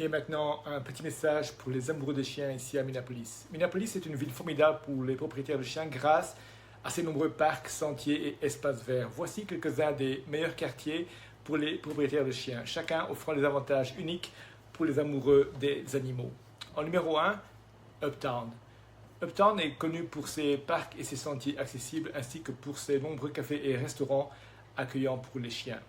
Et maintenant, un petit message pour les amoureux des chiens ici à Minneapolis. Minneapolis est une ville formidable pour les propriétaires de chiens grâce à ses nombreux parcs, sentiers et espaces verts. Voici quelques-uns des meilleurs quartiers pour les propriétaires de chiens, chacun offrant des avantages uniques pour les amoureux des animaux. En numéro 1, Uptown. Uptown est connu pour ses parcs et ses sentiers accessibles ainsi que pour ses nombreux cafés et restaurants accueillants pour les chiens.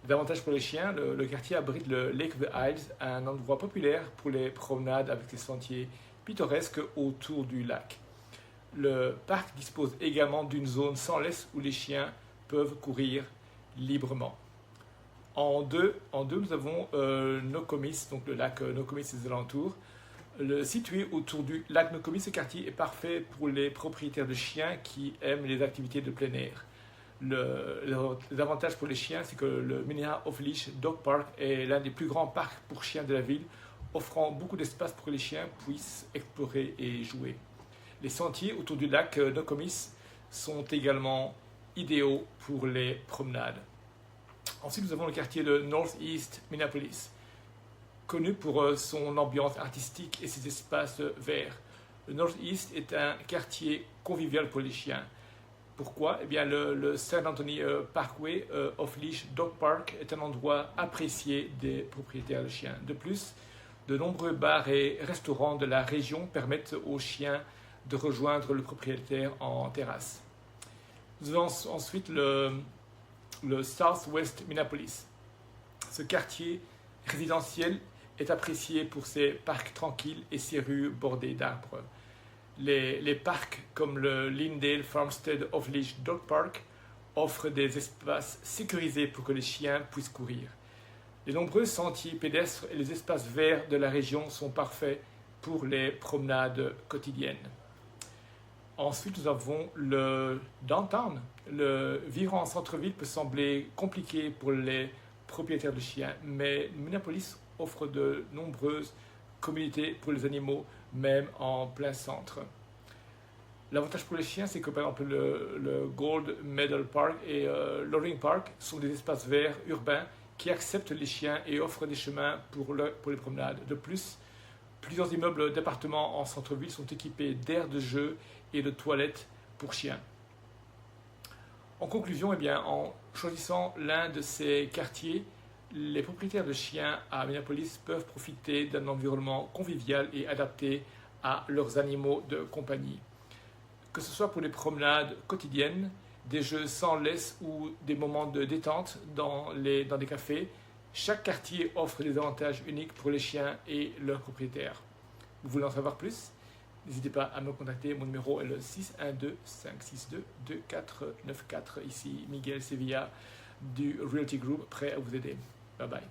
Davantage pour les chiens, le quartier abrite le Lake of the Isles, un endroit populaire pour les promenades avec des sentiers pittoresques autour du lac. Le parc dispose également d'une zone sans laisse où les chiens peuvent courir librement. En deux nous avons Nokomis, donc le lac Nokomis et ses alentours. Situé autour du lac Nokomis, ce quartier est parfait pour les propriétaires de chiens qui aiment les activités de plein air. L'avantage pour les chiens, c'est que le Minnehaha Off-Leash Dog Park est l'un des plus grands parcs pour chiens de la ville, offrant beaucoup d'espace pour que les chiens puissent explorer et jouer. Les sentiers autour du lac Nokomis sont également idéaux pour les promenades. Ensuite, nous avons le quartier de Northeast Minneapolis, connu pour son ambiance artistique et ses espaces verts. Le Northeast est un quartier convivial pour les chiens. Pourquoi? Eh bien, le St. Anthony Parkway Off-Leash Dog Park est un endroit apprécié des propriétaires de chiens. De plus, de nombreux bars et restaurants de la région permettent aux chiens de rejoindre le propriétaire en terrasse. Nous avons ensuite le Southwest Minneapolis. Ce quartier résidentiel est apprécié pour ses parcs tranquilles et ses rues bordées d'arbres. Les parcs comme le Lyndale Farmstead Off-Leash Dog Park offrent des espaces sécurisés pour que les chiens puissent courir. Les nombreux sentiers pédestres et les espaces verts de la région sont parfaits pour les promenades quotidiennes. Ensuite, nous avons le downtown. Vivre en centre-ville peut sembler compliqué pour les propriétaires de chiens, mais Minneapolis offre de nombreuses communautés pour les animaux, même en plein centre. L'avantage pour les chiens, c'est que par exemple le Gold Medal Park et Loring Park sont des espaces verts urbains qui acceptent les chiens et offrent des chemins pour les promenades. De plus, plusieurs immeubles d'appartements en centre-ville sont équipés d'aires de jeu et de toilettes pour chiens. En conclusion, eh bien, en choisissant l'un de ces quartiers, les propriétaires de chiens à Minneapolis peuvent profiter d'un environnement convivial et adapté à leurs animaux de compagnie. Que ce soit pour les promenades quotidiennes, des jeux sans laisse ou des moments de détente dans des cafés, chaque quartier offre des avantages uniques pour les chiens et leurs propriétaires. Vous voulez en savoir plus? N'hésitez pas à me contacter, mon numéro est le 612-562-2494. Ici Miguel Sevilla du Realty Group, prêt à vous aider. Bye bye.